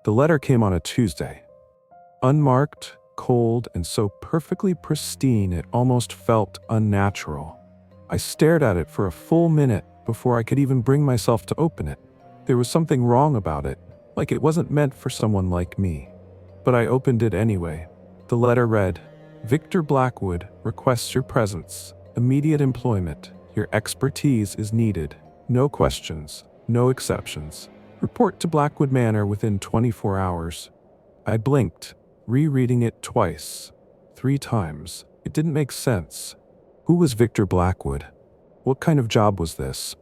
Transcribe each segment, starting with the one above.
The letter came on a Tuesday. Unmarked, cold, and so perfectly pristine it almost felt unnatural. I stared at it for a full minute before I could even bring myself to open it. There was something wrong about it, like it wasn't meant for someone like me. But I opened it anyway. The letter read, "Victor Blackwood requests your presence. Immediate employment. Your expertise is needed. No questions, no exceptions. Report to Blackwood Manor within 24 hours. I blinked, rereading it twice, 3 times. It didn't make sense. Who was Victor Blackwood? What kind of job was this?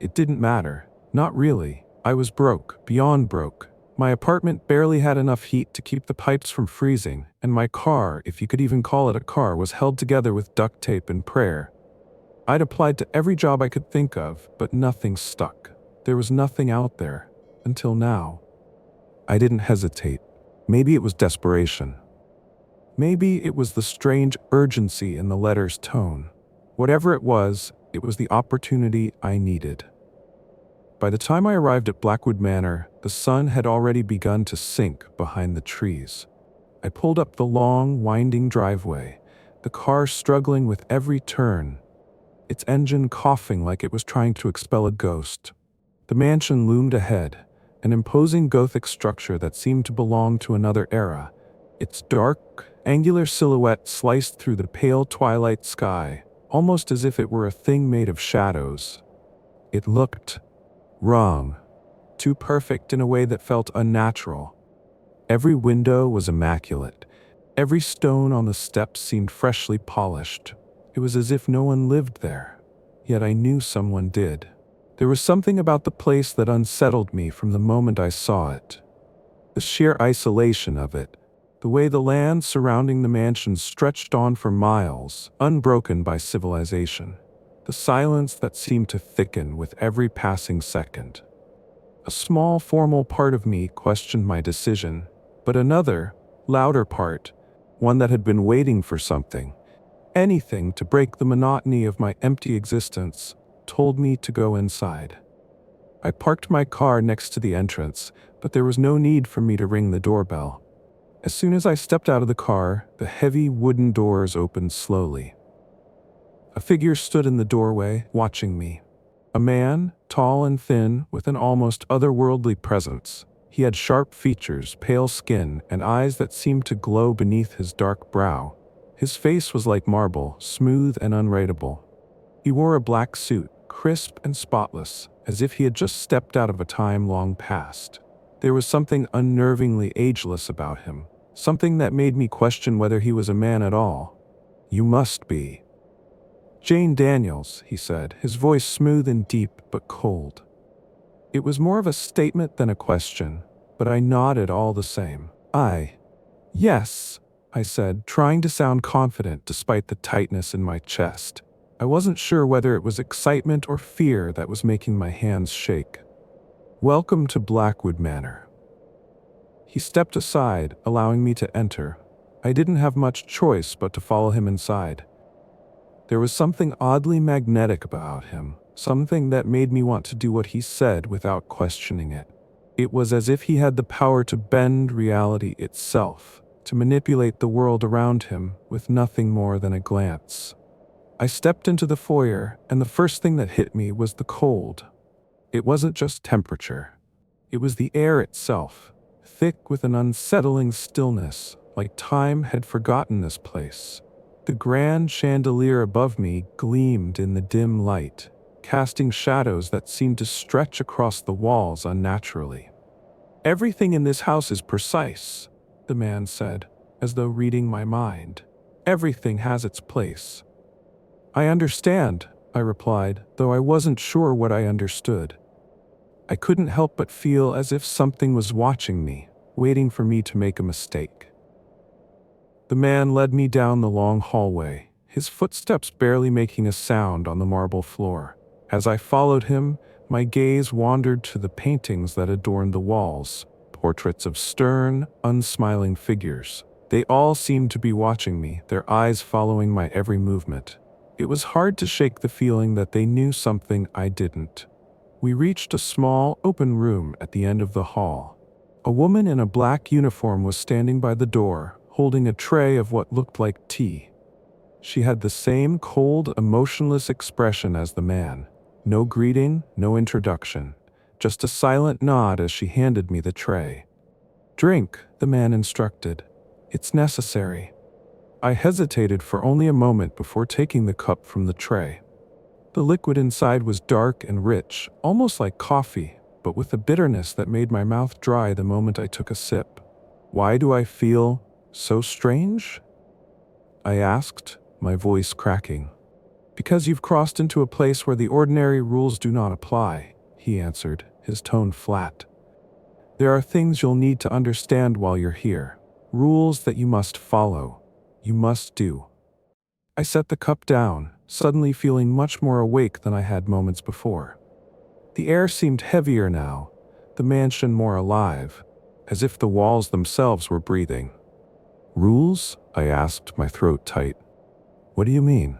It didn't matter. Not really. I was broke, beyond broke. My apartment barely had enough heat to keep the pipes from freezing, and my car, if you could even call it a car, was held together with duct tape and prayer. I'd applied to every job I could think of, but nothing stuck. There was nothing out there. Until now. I didn't hesitate. Maybe it was desperation. Maybe it was the strange urgency in the letter's tone. Whatever it was the opportunity I needed. By the time I arrived at Blackwood Manor, the sun had already begun to sink behind the trees. I pulled up the long, winding driveway, the car struggling with every turn, its engine coughing like it was trying to expel a ghost. The mansion loomed ahead, an imposing Gothic structure that seemed to belong to another era, its dark, angular silhouette sliced through the pale twilight sky, almost as if it were a thing made of shadows. It looked wrong, too perfect in a way that felt unnatural. Every window was immaculate. Every stone on the steps seemed freshly polished. It was as if no one lived there, yet I knew someone did. There was something about the place that unsettled me from the moment I saw it. The sheer isolation of it, the way the land surrounding the mansion stretched on for miles, unbroken by civilization. The silence that seemed to thicken with every passing second. A small, formal part of me questioned my decision, but another, louder part, one that had been waiting for something, anything to break the monotony of my empty existence, told me to go inside. I parked my car next to the entrance, but there was no need for me to ring the doorbell. As soon as I stepped out of the car, the heavy wooden doors opened slowly. A figure stood in the doorway, watching me. A man, tall and thin, with an almost otherworldly presence. He had sharp features, pale skin, and eyes that seemed to glow beneath his dark brow. His face was like marble, smooth and unwritable. He wore a black suit, crisp and spotless, as if he had just stepped out of a time long past. There was something unnervingly ageless about him, something that made me question whether he was a man at all. "You must be Jane Daniels," he said, his voice smooth and deep but cold. It was more of a statement than a question, but I nodded all the same. Yes, I said, trying to sound confident despite the tightness in my chest. I wasn't sure whether it was excitement or fear that was making my hands shake. "Welcome to Blackwood Manor." He stepped aside, allowing me to enter. I didn't have much choice but to follow him inside. There was something oddly magnetic about him, something that made me want to do what he said without questioning it. It was as if he had the power to bend reality itself, to manipulate the world around him with nothing more than a glance. I stepped into the foyer, and the first thing that hit me was the cold. It wasn't just temperature. It was the air itself, thick with an unsettling stillness, like time had forgotten this place. The grand chandelier above me gleamed in the dim light, casting shadows that seemed to stretch across the walls unnaturally. "Everything in this house is precise," the man said, as though reading my mind. "Everything has its place." "I understand," I replied, though I wasn't sure what I understood. I couldn't help but feel as if something was watching me, waiting for me to make a mistake. The man led me down the long hallway, his footsteps barely making a sound on the marble floor. As I followed him, my gaze wandered to the paintings that adorned the walls, portraits of stern, unsmiling figures. They all seemed to be watching me, their eyes following my every movement. It was hard to shake the feeling that they knew something I didn't. We reached a small, open room at the end of the hall. A woman in a black uniform was standing by the door, holding a tray of what looked like tea. She had the same cold, emotionless expression as the man. No greeting, no introduction. Just a silent nod as she handed me the tray. "Drink," the man instructed. "It's necessary." I hesitated for only a moment before taking the cup from the tray. The liquid inside was dark and rich, almost like coffee, but with a bitterness that made my mouth dry the moment I took a sip. "Why do I feel so strange?" I asked, my voice cracking. "Because you've crossed into a place where the ordinary rules do not apply," he answered, his tone flat. "There are things you'll need to understand while you're here. Rules that you must follow. You must do." I set the cup down, suddenly feeling much more awake than I had moments before. The air seemed heavier now, the mansion more alive, as if the walls themselves were breathing. "Rules?" I asked, my throat tight. "What do you mean?"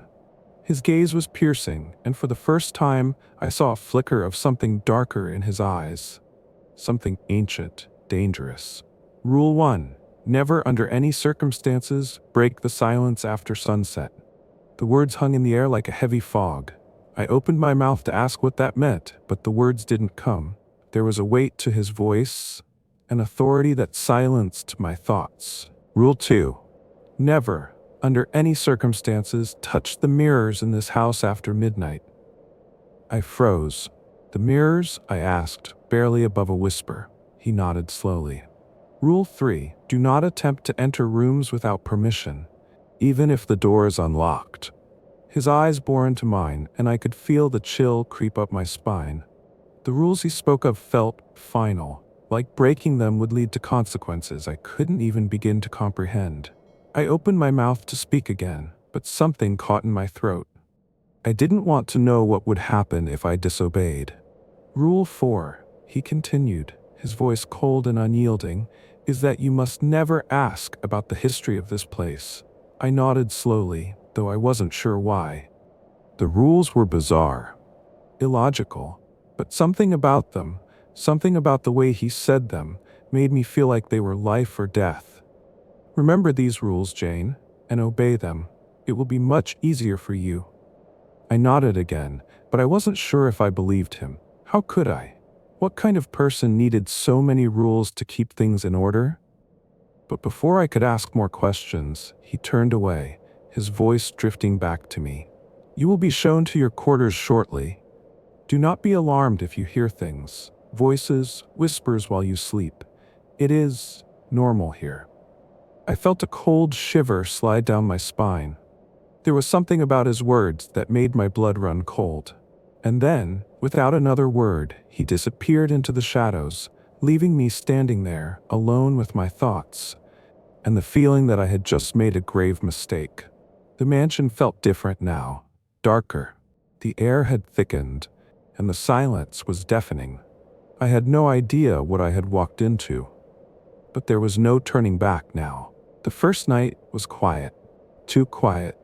His gaze was piercing, and for the first time, I saw a flicker of something darker in his eyes. Something ancient, dangerous. Rule 1. Never under any circumstances break the silence after sunset. The words hung in the air like a heavy fog. I opened my mouth to ask what that meant, but the words didn't come. There was a weight to his voice, an authority that silenced my thoughts. Rule 2. Never, under any circumstances, touch the mirrors in this house after midnight. I froze. "The mirrors?" I asked, barely above a whisper. He nodded slowly. Rule 3. Do not attempt to enter rooms without permission, even if the door is unlocked. His eyes bore into mine, and I could feel the chill creep up my spine. The rules he spoke of felt final, like breaking them would lead to consequences I couldn't even begin to comprehend. I opened my mouth to speak again, but something caught in my throat. I didn't want to know what would happen if I disobeyed. "Rule 4, he continued, his voice cold and unyielding, "is that you must never ask about the history of this place." I nodded slowly, though I wasn't sure why. The rules were bizarre, illogical, but something about them, something about the way he said them, made me feel like they were life or death. "Remember these rules, Jane, and obey them. It will be much easier for you." I nodded again, but I wasn't sure if I believed him. How could I? What kind of person needed so many rules to keep things in order? But before I could ask more questions, he turned away, his voice drifting back to me. "You will be shown to your quarters shortly. Do not be alarmed if you hear things, voices, whispers while you sleep. It is normal here." I felt a cold shiver slide down my spine. There was something about his words that made my blood run cold. And then, without another word, he disappeared into the shadows, leaving me standing there, alone with my thoughts, and the feeling that I had just made a grave mistake. The mansion felt different now, darker. The air had thickened, and the silence was deafening. I had no idea what I had walked into. But there was no turning back now. The first night was quiet, too quiet.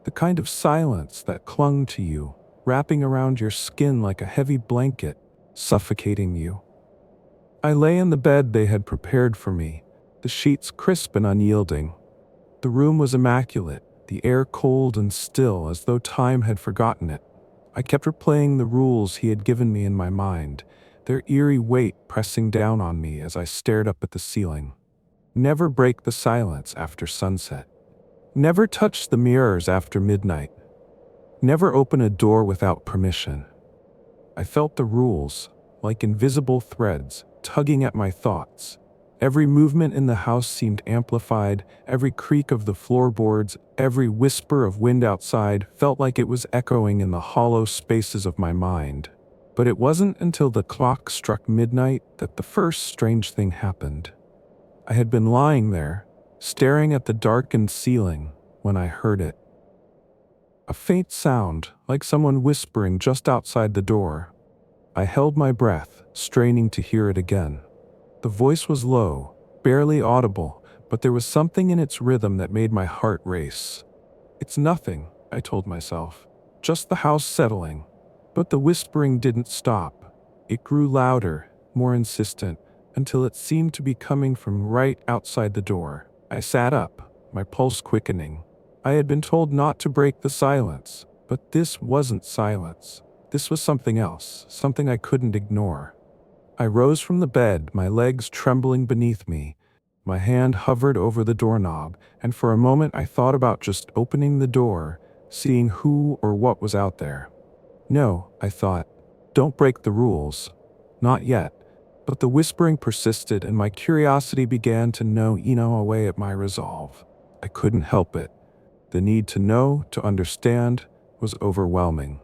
The kind of silence that clung to you, wrapping around your skin like a heavy blanket, suffocating you. I lay in the bed they had prepared for me, the sheets crisp and unyielding. The room was immaculate, the air cold and still as though time had forgotten it. I kept replaying the rules he had given me in my mind, their eerie weight pressing down on me as I stared up at the ceiling. Never break the silence after sunset. Never touch the mirrors after midnight. Never open a door without permission. I felt the rules, like invisible threads, tugging at my thoughts. Every movement in the house seemed amplified, every creak of the floorboards, every whisper of wind outside felt like it was echoing in the hollow spaces of my mind. But it wasn't until the clock struck midnight that the first strange thing happened. I had been lying there, staring at the darkened ceiling, when I heard it. A faint sound, like someone whispering just outside the door. I held my breath, straining to hear it again. The voice was low, barely audible, but there was something in its rhythm that made my heart race. "It's nothing," I told myself. "Just the house settling." But the whispering didn't stop. It grew louder, more insistent, until it seemed to be coming from right outside the door. I sat up, my pulse quickening. I had been told not to break the silence, but this wasn't silence. This was something else, something I couldn't ignore. I rose from the bed, my legs trembling beneath me. My hand hovered over the doorknob, and for a moment I thought about just opening the door, seeing who or what was out there. No, I thought, don't break the rules. Not yet. But the whispering persisted, and my curiosity began to gnaw away at my resolve. I couldn't help it. The need to know, to understand, was overwhelming.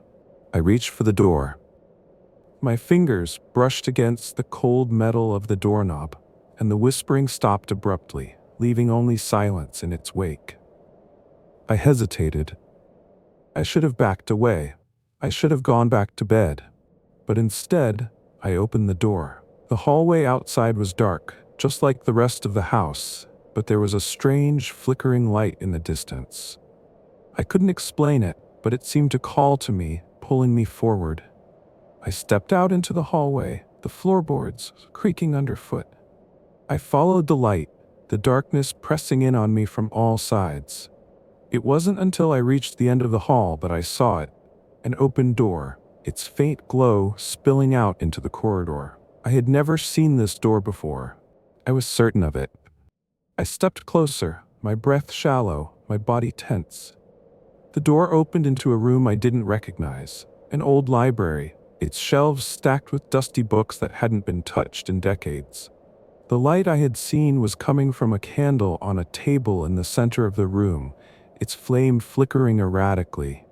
I reached for the door. My fingers brushed against the cold metal of the doorknob, and the whispering stopped abruptly, leaving only silence in its wake. I hesitated. I should have backed away. I should have gone back to bed. But instead, I opened the door. The hallway outside was dark, just like the rest of the house, but there was a strange, flickering light in the distance. I couldn't explain it, but it seemed to call to me, pulling me forward. I stepped out into the hallway, the floorboards creaking underfoot. I followed the light, the darkness pressing in on me from all sides. It wasn't until I reached the end of the hall that I saw it, an open door, its faint glow spilling out into the corridor. I had never seen this door before. I was certain of it. I stepped closer, my breath shallow, my body tense. The door opened into a room I didn't recognize, an old library, its shelves stacked with dusty books that hadn't been touched in decades. The light I had seen was coming from a candle on a table in the center of the room, its flame flickering erratically.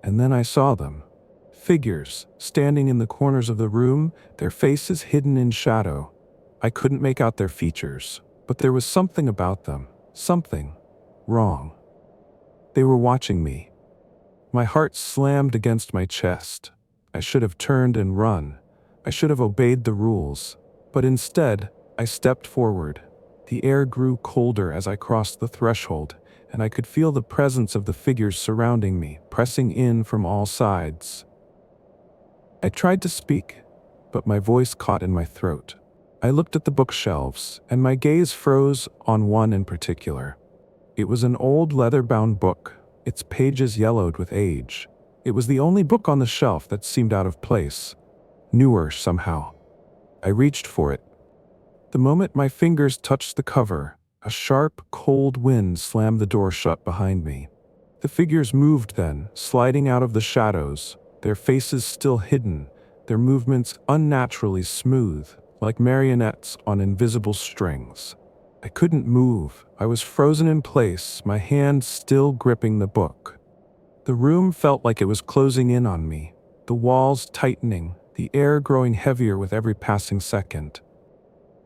And then I saw them. Figures, standing in the corners of the room, their faces hidden in shadow. I couldn't make out their features, but there was something about them, something wrong. They were watching me. My heart slammed against my chest. I should have turned and run. I should have obeyed the rules. But instead, I stepped forward. The air grew colder as I crossed the threshold, and I could feel the presence of the figures surrounding me, pressing in from all sides. I tried to speak, but my voice caught in my throat. I looked at the bookshelves, and my gaze froze on one in particular. It was an old leather-bound book, its pages yellowed with age. It was the only book on the shelf that seemed out of place, newer somehow. I reached for it. The moment my fingers touched the cover, a sharp, cold wind slammed the door shut behind me. The figures moved then, sliding out of the shadows, their faces still hidden, their movements unnaturally smooth, like marionettes on invisible strings. I couldn't move. I was frozen in place, my hand still gripping the book. The room felt like it was closing in on me, the walls tightening, the air growing heavier with every passing second.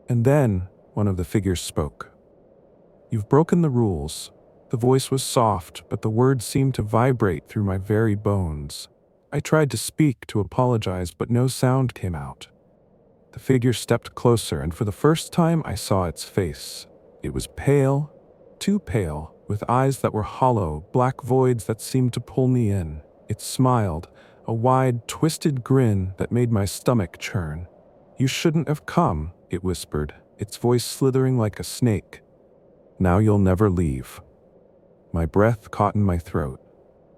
And then, one of the figures spoke. "You've broken the rules." The voice was soft, but the words seemed to vibrate through my very bones. I tried to speak, to apologize, but no sound came out. The figure stepped closer, and for the first time I saw its face. It was pale, too pale, with eyes that were hollow, black voids that seemed to pull me in. It smiled, a wide, twisted grin that made my stomach churn. "You shouldn't have come," it whispered, its voice slithering like a snake. "Now you'll never leave." My breath caught in my throat.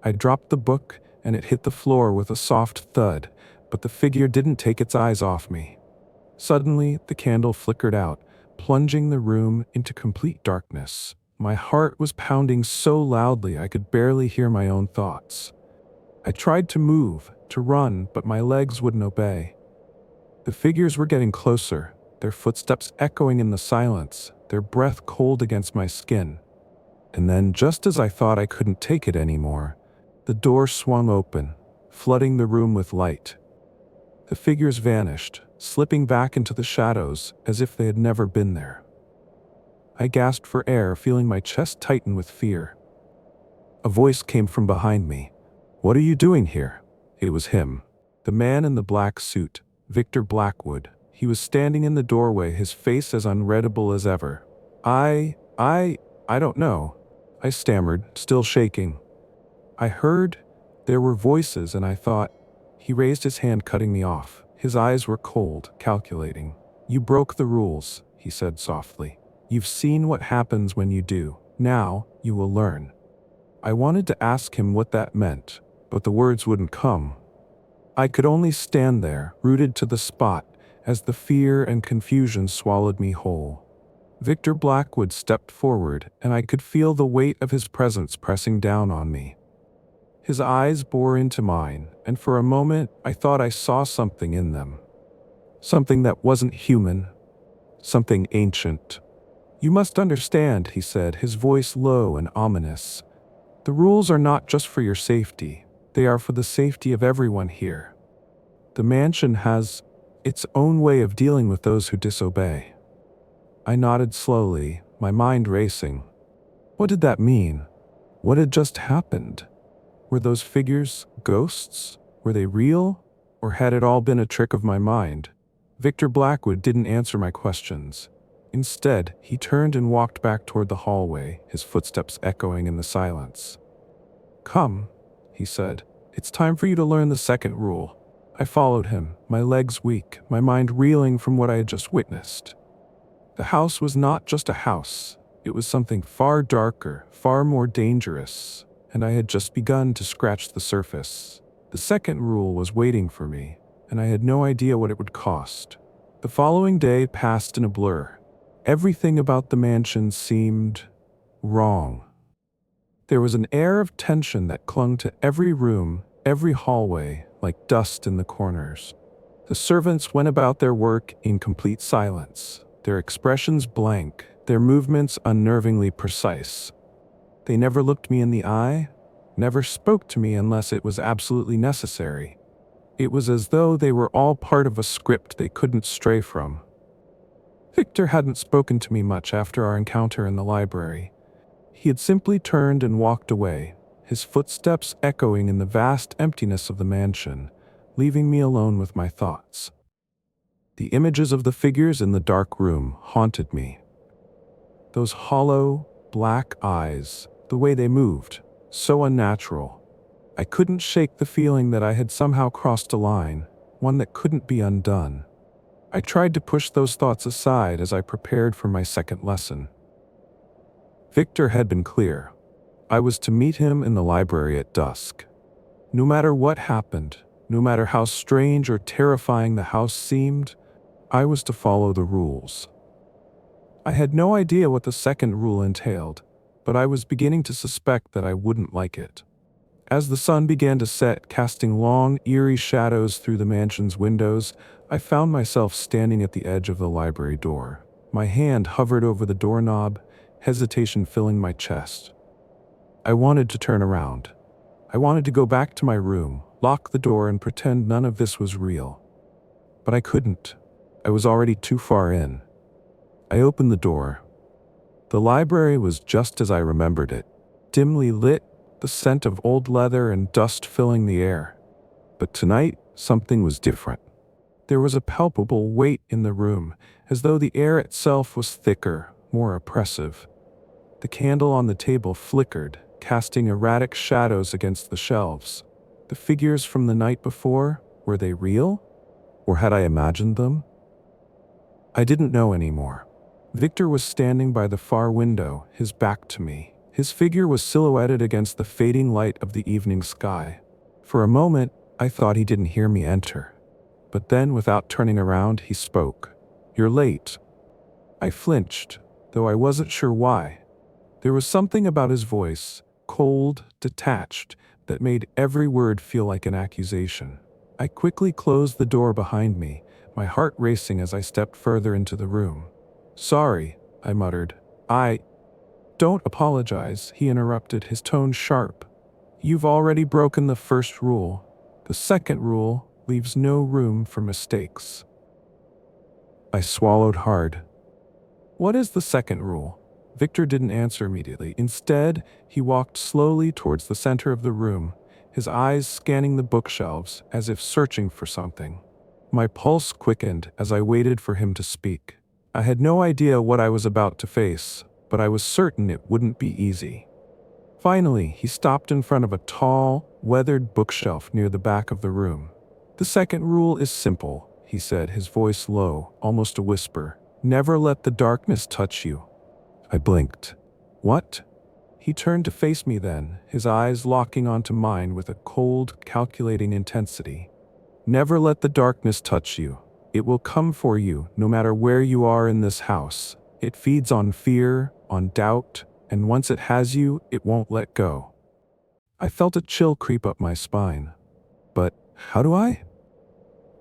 I dropped the book, and it hit the floor with a soft thud, but the figure didn't take its eyes off me. Suddenly, the candle flickered out, plunging the room into complete darkness. My heart was pounding so loudly I could barely hear my own thoughts. I tried to move, to run, but my legs wouldn't obey. The figures were getting closer, their footsteps echoing in the silence, their breath cold against my skin. And then, just as I thought I couldn't take it anymore, the door swung open, flooding the room with light. The figures vanished, slipping back into the shadows as if they had never been there. I gasped for air, feeling my chest tighten with fear. A voice came from behind me. "What are you doing here?" It was him, the man in the black suit, Victor Blackwood. He was standing in the doorway, his face as unreadable as ever. I don't know," I stammered, still shaking. "I heard there were voices, and I thought—" He raised his hand, cutting me off. His eyes were cold, calculating. You broke the rules, he said softly. You've seen what happens when you do. Now, you will learn. I wanted to ask him what that meant, but the words wouldn't come. I could only stand there, rooted to the spot, as the fear and confusion swallowed me whole. Victor Blackwood stepped forward, and I could feel the weight of his presence pressing down on me. His eyes bore into mine, and for a moment I thought I saw something in them. Something that wasn't human. Something ancient. You must understand, he said, his voice low and ominous. The rules are not just for your safety. They are for the safety of everyone here. The mansion has its own way of dealing with those who disobey. I nodded slowly, my mind racing. What did that mean? What had just happened? Were those figures ghosts? Were they real? Or had it all been a trick of my mind? Victor Blackwood didn't answer my questions. Instead, he turned and walked back toward the hallway, his footsteps echoing in the silence. Come, he said. It's time for you to learn the second rule. I followed him, my legs weak, my mind reeling from what I had just witnessed. The house was not just a house. It was something far darker, far more dangerous, and I had just begun to scratch the surface. The second rule was waiting for me, and I had no idea what it would cost. The following day passed in a blur. Everything about the mansion seemed wrong. There was an air of tension that clung to every room, every hallway, like dust in the corners. The servants went about their work in complete silence, their expressions blank, their movements unnervingly precise. They never looked me in the eye, never spoke to me unless it was absolutely necessary. It was as though they were all part of a script they couldn't stray from. Victor hadn't spoken to me much after our encounter in the library. He had simply turned and walked away, his footsteps echoing in the vast emptiness of the mansion, leaving me alone with my thoughts. The images of the figures in the dark room haunted me. Those hollow, black eyes, the way they moved, so unnatural. I couldn't shake the feeling that I had somehow crossed a line, one that couldn't be undone. I tried to push those thoughts aside as I prepared for my second lesson. Victor had been clear. I was to meet him in the library at dusk. No matter what happened, no matter how strange or terrifying the house seemed, I was to follow the rules. I had no idea what the second rule entailed, but I was beginning to suspect that I wouldn't like it. As the sun began to set, casting long, eerie shadows through the mansion's windows, I found myself standing at the edge of the library door. My hand hovered over the doorknob, hesitation filling my chest. I wanted to turn around. I wanted to go back to my room, lock the door, and pretend none of this was real. But I couldn't. I was already too far in. I opened the door. The library was just as I remembered it, dimly lit, the scent of old leather and dust filling the air. But tonight, something was different. There was a palpable weight in the room, as though the air itself was thicker, more oppressive. The candle on the table flickered, casting erratic shadows against the shelves. The figures from the night before, were they real? Or had I imagined them? I didn't know anymore. Victor was standing by the far window, his back to me. His figure was silhouetted against the fading light of the evening sky. For a moment, I thought he didn't hear me enter. But then, without turning around, he spoke. "You're late." I flinched, though I wasn't sure why. There was something about his voice, cold, detached, that made every word feel like an accusation. I quickly closed the door behind me, my heart racing as I stepped further into the room. "Sorry," I muttered. "Don't apologize," he interrupted, his tone sharp. "You've already broken the first rule. The second rule leaves no room for mistakes." I swallowed hard. "What is the second rule?" Victor didn't answer immediately. Instead, he walked slowly towards the center of the room, his eyes scanning the bookshelves as if searching for something. My pulse quickened as I waited for him to speak. I had no idea what I was about to face, but I was certain it wouldn't be easy. Finally, he stopped in front of a tall, weathered bookshelf near the back of the room. "The second rule is simple," he said, his voice low, almost a whisper. Never let the darkness touch you. I blinked. What? He turned to face me then, his eyes locking onto mine with a cold, calculating intensity. Never let the darkness touch you. It will come for you, no matter where you are in this house. It feeds on fear, on doubt, and once it has you, it won't let go. I felt a chill creep up my spine. But how do I?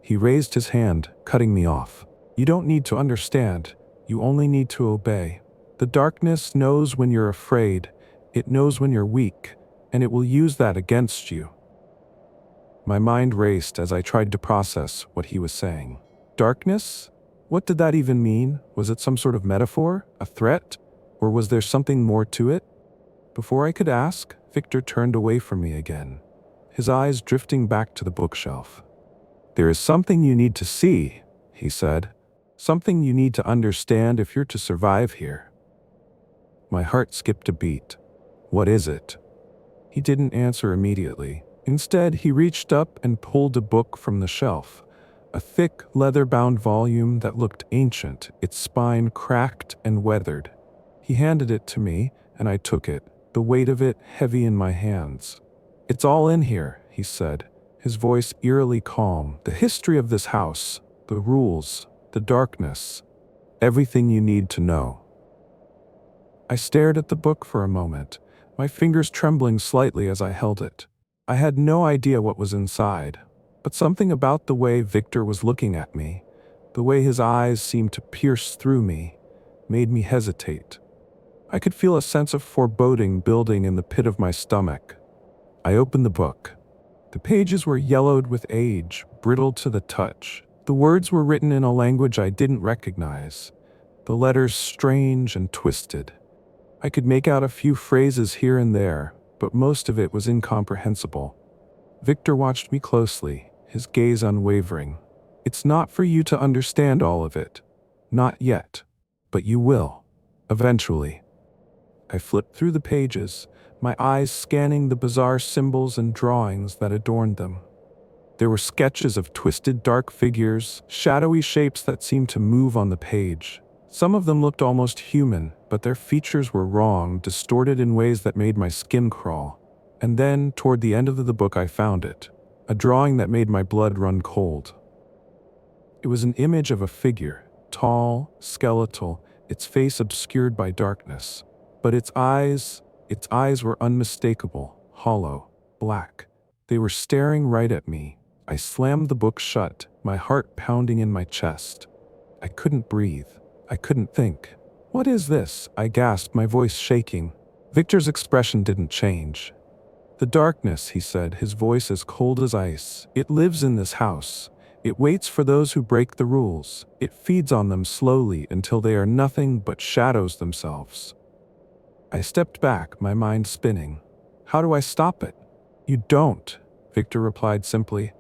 He raised his hand, cutting me off. You don't need to understand. You only need to obey. The darkness knows when you're afraid. It knows when you're weak, and it will use that against you. My mind raced as I tried to process what he was saying. Darkness? What did that even mean? Was it some sort of metaphor? A threat? Or was there something more to it? Before I could ask, Victor turned away from me again, his eyes drifting back to the bookshelf. There is something you need to see, he said. Something you need to understand if you're to survive here. My heart skipped a beat. What is it? He didn't answer immediately. Instead, he reached up and pulled a book from the shelf, a thick, leather-bound volume that looked ancient, its spine cracked and weathered. He handed it to me, and I took it, the weight of it heavy in my hands. It's all in here, he said, his voice eerily calm. The history of this house, the rules, the darkness, everything you need to know. I stared at the book for a moment, my fingers trembling slightly as I held it. I had no idea what was inside, but something about the way Victor was looking at me, the way his eyes seemed to pierce through me, made me hesitate. I could feel a sense of foreboding building in the pit of my stomach. I opened the book. The pages were yellowed with age, brittle to the touch. The words were written in a language I didn't recognize, the letters strange and twisted. I could make out a few phrases here and there, but most of it was incomprehensible. Victor watched me closely, his gaze unwavering. It's not for you to understand all of it. Not yet. But you will. Eventually. I flipped through the pages, my eyes scanning the bizarre symbols and drawings that adorned them. There were sketches of twisted dark figures, shadowy shapes that seemed to move on the page. Some of them looked almost human, but their features were wrong, distorted in ways that made my skin crawl. And then, toward the end of the book, I found it, a drawing that made my blood run cold. It was an image of a figure, tall, skeletal, its face obscured by darkness. But its eyes were unmistakable, hollow, black. They were staring right at me. I slammed the book shut, my heart pounding in my chest. I couldn't breathe. I couldn't think. What is this? I gasped, my voice shaking. Victor's expression didn't change. The darkness, he said, his voice as cold as ice. It lives in this house. It waits for those who break the rules. It feeds on them slowly until they are nothing but shadows themselves. I stepped back, my mind spinning. How do I stop it? You don't, Victor replied simply.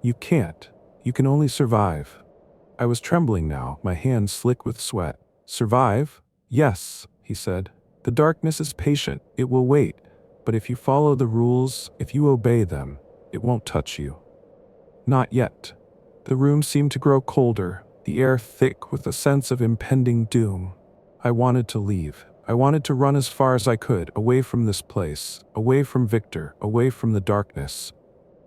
You can't. You can only survive. I was trembling now, my hands slick with sweat. Survive? Yes, he said. The darkness is patient. It will wait. But if you follow the rules, if you obey them, it won't touch you. Not yet. The room seemed to grow colder, the air thick with a sense of impending doom. I wanted to leave. I wanted to run as far as I could, away from this place, away from Victor, away from the darkness.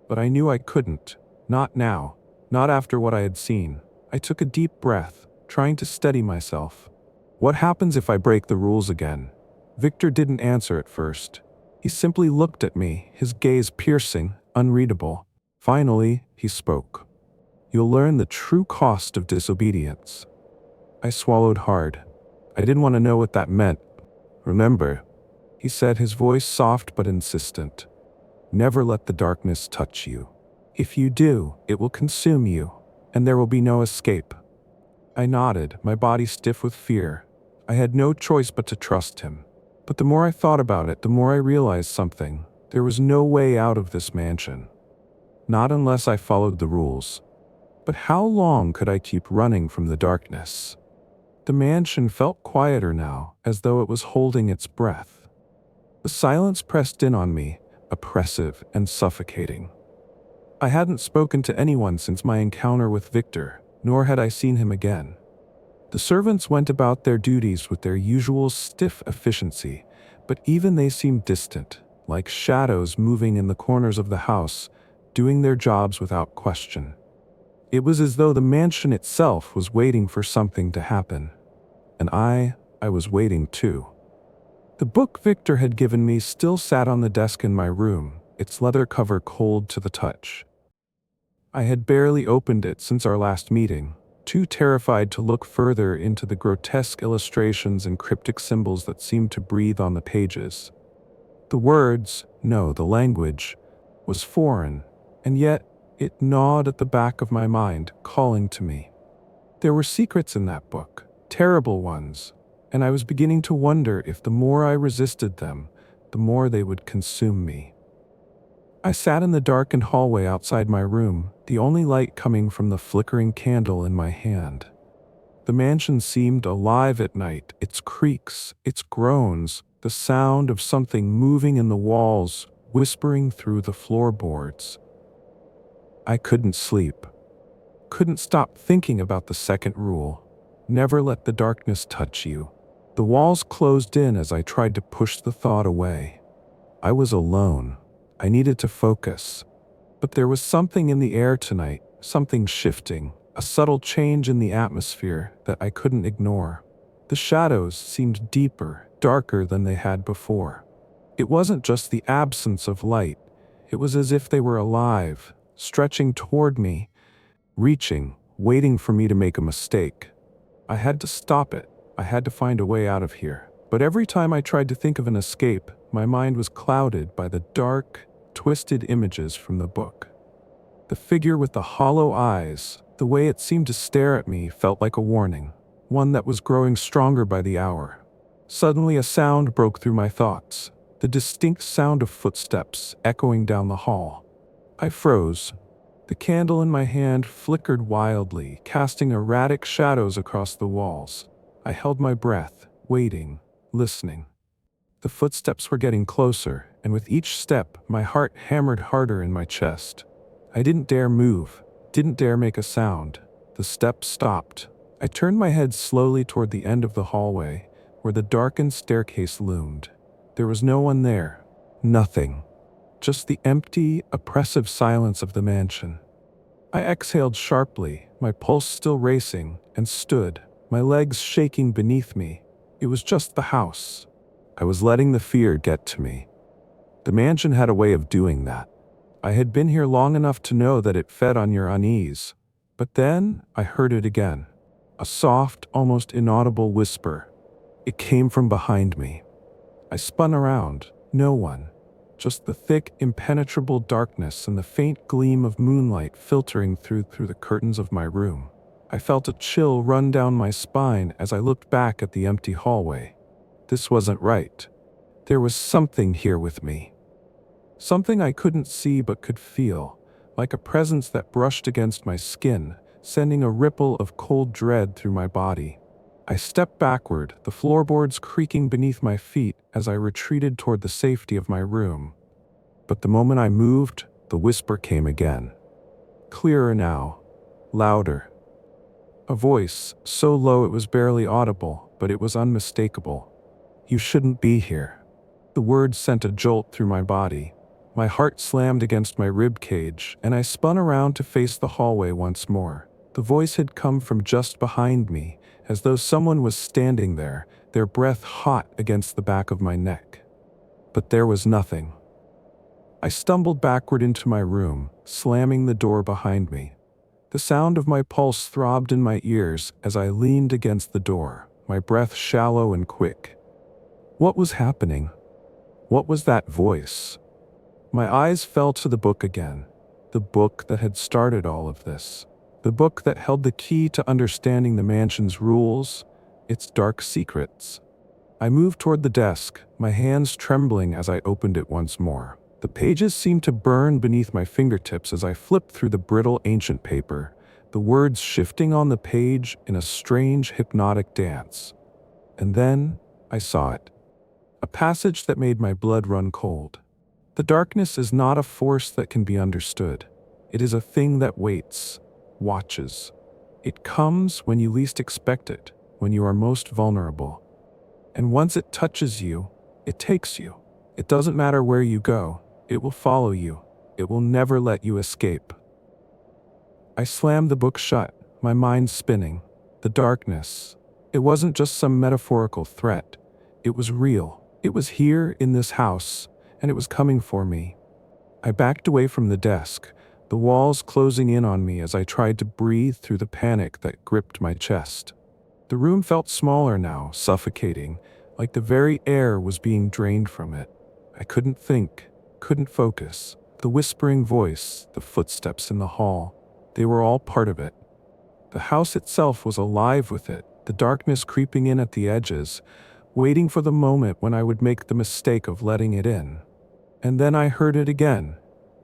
But I knew I couldn't. Not now. Not after what I had seen. I took a deep breath, trying to steady myself. What happens if I break the rules again? Victor didn't answer at first. He simply looked at me, his gaze piercing, unreadable. Finally, he spoke. You'll learn the true cost of disobedience. I swallowed hard. I didn't want to know what that meant. Remember, he said, his voice soft but insistent. Never let the darkness touch you. If you do, it will consume you, and there will be no escape. I nodded, my body stiff with fear. I had no choice but to trust him. But the more I thought about it, the more I realized something. There was no way out of this mansion. Not unless I followed the rules. But how long could I keep running from the darkness? The mansion felt quieter now, as though it was holding its breath. The silence pressed in on me, oppressive and suffocating. I hadn't spoken to anyone since my encounter with Victor, nor had I seen him again. The servants went about their duties with their usual stiff efficiency, but even they seemed distant, like shadows moving in the corners of the house, doing their jobs without question. It was as though the mansion itself was waiting for something to happen. And I was waiting too. The book Victor had given me still sat on the desk in my room, its leather cover cold to the touch. I had barely opened it since our last meeting, too terrified to look further into the grotesque illustrations and cryptic symbols that seemed to breathe on the pages. The words, no, the language, was foreign, and yet it gnawed at the back of my mind, calling to me. There were secrets in that book, terrible ones, and I was beginning to wonder if the more I resisted them, the more they would consume me. I sat in the darkened hallway outside my room, the only light coming from the flickering candle in my hand. The mansion seemed alive at night, its creaks, its groans, the sound of something moving in the walls, whispering through the floorboards. I couldn't sleep. Couldn't stop thinking about the second rule. Never let the darkness touch you. The walls closed in as I tried to push the thought away. I was alone. I needed to focus. But there was something in the air tonight, something shifting, a subtle change in the atmosphere that I couldn't ignore. The shadows seemed deeper, darker than they had before. It wasn't just the absence of light. It was as if they were alive, stretching toward me, reaching, waiting for me to make a mistake. I had to stop it. I had to find a way out of here. But every time I tried to think of an escape, my mind was clouded by the dark, twisted images from the book. The figure with the hollow eyes, the way it seemed to stare at me, felt like a warning, one that was growing stronger by the hour. Suddenly a sound broke through my thoughts, the distinct sound of footsteps echoing down the hall. I froze. The candle in my hand flickered wildly, casting erratic shadows across the walls. I held my breath, waiting, listening. The footsteps were getting closer, and with each step, my heart hammered harder in my chest. I didn't dare move, didn't dare make a sound. The steps stopped. I turned my head slowly toward the end of the hallway, where the darkened staircase loomed. There was no one there. Nothing. Just the empty, oppressive silence of the mansion. I exhaled sharply, my pulse still racing, and stood, my legs shaking beneath me. It was just the house. I was letting the fear get to me. The mansion had a way of doing that. I had been here long enough to know that it fed on your unease. But then I heard it again. A soft, almost inaudible whisper. It came from behind me. I spun around. No one. Just the thick, impenetrable darkness and the faint gleam of moonlight filtering through the curtains of my room. I felt a chill run down my spine as I looked back at the empty hallway. This wasn't right. There was something here with me. Something I couldn't see but could feel, like a presence that brushed against my skin, sending a ripple of cold dread through my body. I stepped backward, the floorboards creaking beneath my feet as I retreated toward the safety of my room. But the moment I moved, the whisper came again. Clearer now, louder. A voice, so low it was barely audible, but it was unmistakable. You shouldn't be here. The words sent a jolt through my body. My heart slammed against my rib cage, and I spun around to face the hallway once more. The voice had come from just behind me, as though someone was standing there, their breath hot against the back of my neck. But there was nothing. I stumbled backward into my room, slamming the door behind me. The sound of my pulse throbbed in my ears as I leaned against the door, my breath shallow and quick. What was happening? What was that voice? My eyes fell to the book again, the book that had started all of this. The book that held the key to understanding the mansion's rules, its dark secrets. I moved toward the desk, my hands trembling as I opened it once more. The pages seemed to burn beneath my fingertips as I flipped through the brittle ancient paper, the words shifting on the page in a strange hypnotic dance. And then I saw it. A passage that made my blood run cold. The darkness is not a force that can be understood. It is a thing that waits. Watches. It comes when you least expect it, when you are most vulnerable. And once it touches you, it takes you. It doesn't matter where you go, it will follow you. It will never let you escape. I slammed the book shut, my mind spinning. The darkness. It wasn't just some metaphorical threat. It was real. It was here in this house, and it was coming for me. I backed away from the desk, the walls closing in on me as I tried to breathe through the panic that gripped my chest. The room felt smaller now, suffocating, like the very air was being drained from it. I couldn't think, couldn't focus. The whispering voice, the footsteps in the hall, they were all part of it. The house itself was alive with it, the darkness creeping in at the edges, waiting for the moment when I would make the mistake of letting it in. And then I heard it again,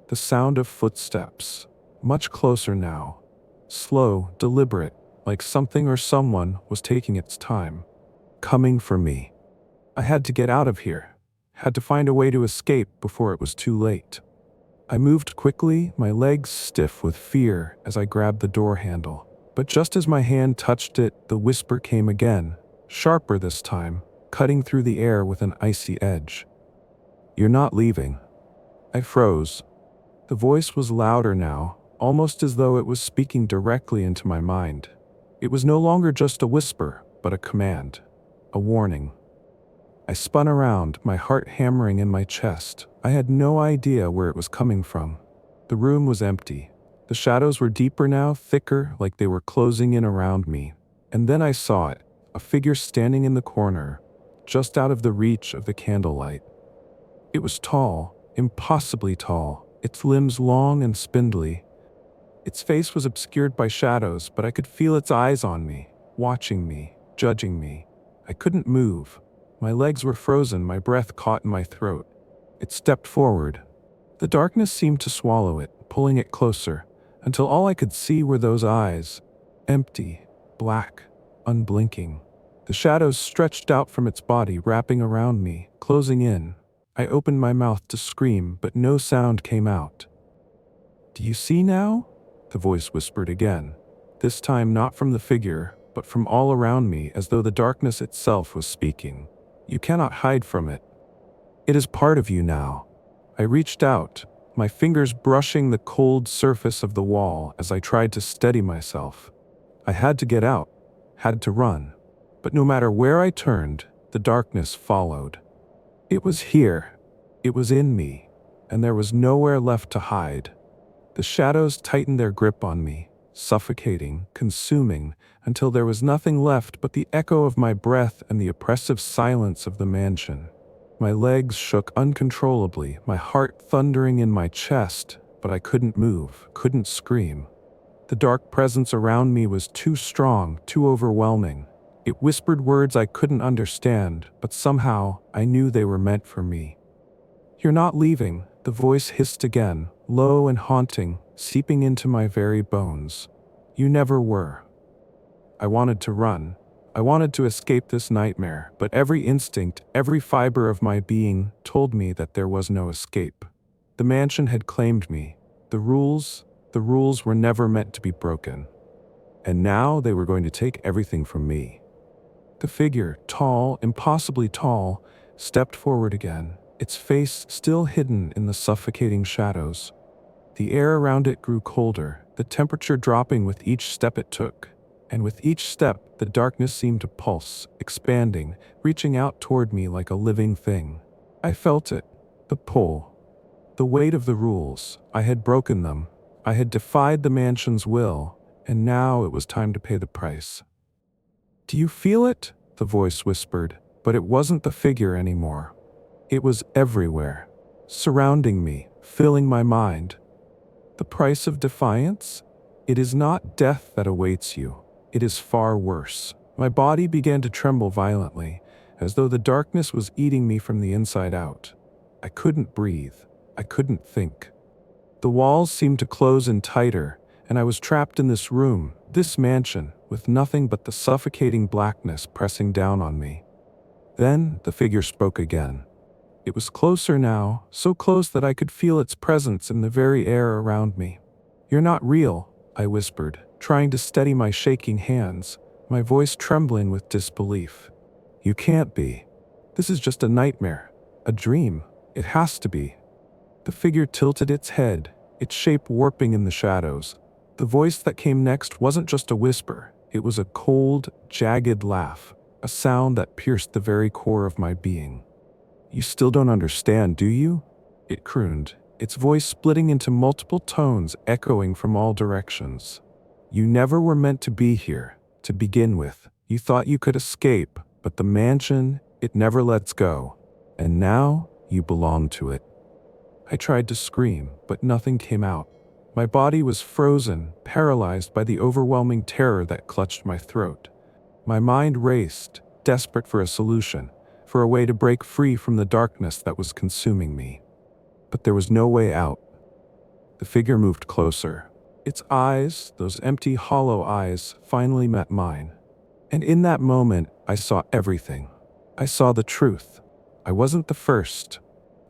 the sound of footsteps, much closer now, slow, deliberate, like something or someone was taking its time, coming for me. I had to get out of here, had to find a way to escape before it was too late. I moved quickly, my legs stiff with fear as I grabbed the door handle. But just as my hand touched it, the whisper came again, sharper this time, cutting through the air with an icy edge. "You're not leaving." I froze. The voice was louder now, almost as though it was speaking directly into my mind. It was no longer just a whisper, but a command, a warning. I spun around, my heart hammering in my chest. I had no idea where it was coming from. The room was empty. The shadows were deeper now, thicker, like they were closing in around me. And then I saw it, a figure standing in the corner, just out of the reach of the candlelight. It was tall, impossibly tall, its limbs long and spindly. Its face was obscured by shadows, but I could feel its eyes on me, watching me, judging me. I couldn't move. My legs were frozen, my breath caught in my throat. It stepped forward. The darkness seemed to swallow it, pulling it closer, until all I could see were those eyes, empty, black, unblinking. The shadows stretched out from its body, wrapping around me, closing in. I opened my mouth to scream, but no sound came out. "Do you see now?" the voice whispered again, this time not from the figure, but from all around me, as though the darkness itself was speaking. "You cannot hide from it. It is part of you now." I reached out, my fingers brushing the cold surface of the wall as I tried to steady myself. I had to get out, had to run. But no matter where I turned, the darkness followed. It was here, it was in me, and there was nowhere left to hide. The shadows tightened their grip on me, suffocating, consuming, until there was nothing left but the echo of my breath and the oppressive silence of the mansion. My legs shook uncontrollably, my heart thundering in my chest, but I couldn't move, couldn't scream. The dark presence around me was too strong, too overwhelming. It whispered words I couldn't understand, but somehow I knew they were meant for me. "You're not leaving," the voice hissed again, low and haunting, seeping into my very bones. "You never were." I wanted to run. I wanted to escape this nightmare, but every instinct, every fiber of my being told me that there was no escape. The mansion had claimed me. The rules were never meant to be broken. And now they were going to take everything from me. The figure, tall, impossibly tall, stepped forward again, its face still hidden in the suffocating shadows. The air around it grew colder, the temperature dropping with each step it took. And with each step, the darkness seemed to pulse, expanding, reaching out toward me like a living thing. I felt it, the pull, the weight of the rules. I had broken them. I had defied the mansion's will, and now it was time to pay the price. "Do you feel it?" the voice whispered, but it wasn't the figure anymore. It was everywhere, surrounding me, filling my mind. The price of defiance? It is not death that awaits you. It is far worse. My body began to tremble violently, as though the darkness was eating me from the inside out. I couldn't breathe. I couldn't think. The walls seemed to close in tighter, and I was trapped in this room, this mansion, with nothing but the suffocating blackness pressing down on me. Then the figure spoke again. It was closer now, so close that I could feel its presence in the very air around me. "You're not real," I whispered. trying to steady my shaking hands, my voice trembling with disbelief. You can't be. This is just a nightmare, a dream. It has to be. The figure tilted its head, its shape warping in the shadows. The voice that came next wasn't just a whisper, it was a cold, jagged laugh, a sound that pierced the very core of my being. You still don't understand, do you? It crooned, its voice splitting into multiple tones echoing from all directions. You never were meant to be here, to begin with. You thought you could escape, but the mansion, it never lets go. And now, you belong to it. I tried to scream, but nothing came out. My body was frozen, paralyzed by the overwhelming terror that clutched my throat. My mind raced, desperate for a solution, for a way to break free from the darkness that was consuming me. But there was no way out. The figure moved closer. Its eyes, those empty, hollow eyes, finally met mine. And in that moment, I saw everything. I saw the truth. I wasn't the first.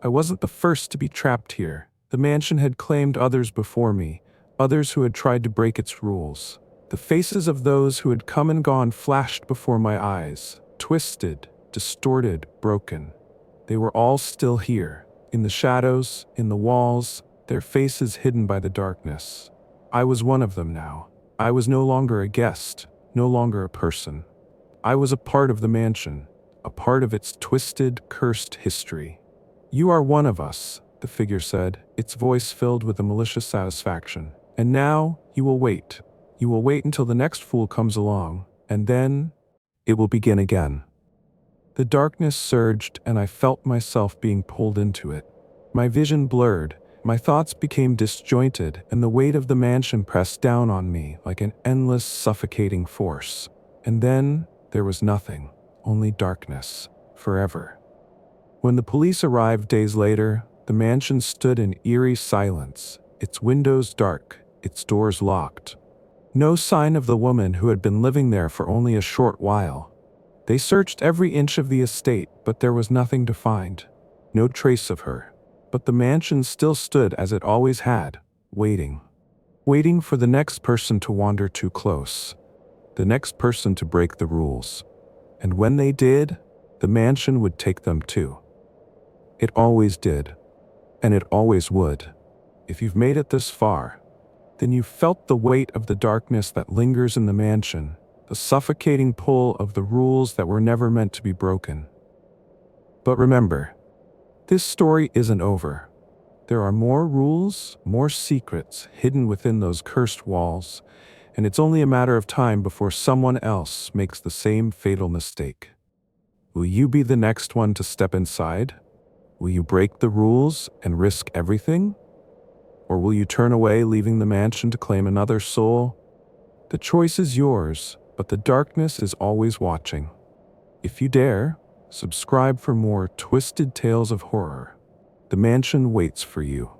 I wasn't the first to be trapped here. The mansion had claimed others before me, others who had tried to break its rules. The faces of those who had come and gone flashed before my eyes, twisted, distorted, broken. They were all still here, in the shadows, in the walls, their faces hidden by the darkness. I was one of them now. I was no longer a guest, no longer a person. I was a part of the mansion, a part of its twisted, cursed history. You are one of us, the figure said, its voice filled with a malicious satisfaction. And now, you will wait. You will wait until the next fool comes along, and then it will begin again. The darkness surged, and I felt myself being pulled into it. My vision blurred, my thoughts became disjointed, and the weight of the mansion pressed down on me like an endless, suffocating force. And then there was nothing, only darkness, forever. When the police arrived days later, the mansion stood in eerie silence, its windows dark, its doors locked. No sign of the woman who had been living there for only a short while. They searched every inch of the estate, but there was nothing to find. No trace of her. But the mansion still stood as it always had, waiting. Waiting for the next person to wander too close. The next person to break the rules. And when they did, the mansion would take them too. It always did. And it always would. If you've made it this far, then you've felt the weight of the darkness that lingers in the mansion, the suffocating pull of the rules that were never meant to be broken. But remember, this story isn't over. There are more rules, more secrets hidden within those cursed walls, and it's only a matter of time before someone else makes the same fatal mistake. Will you be the next one to step inside? Will you break the rules and risk everything? Or will you turn away, leaving the mansion to claim another soul? The choice is yours, but the darkness is always watching. If you dare, subscribe for more twisted tales of horror. The mansion waits for you.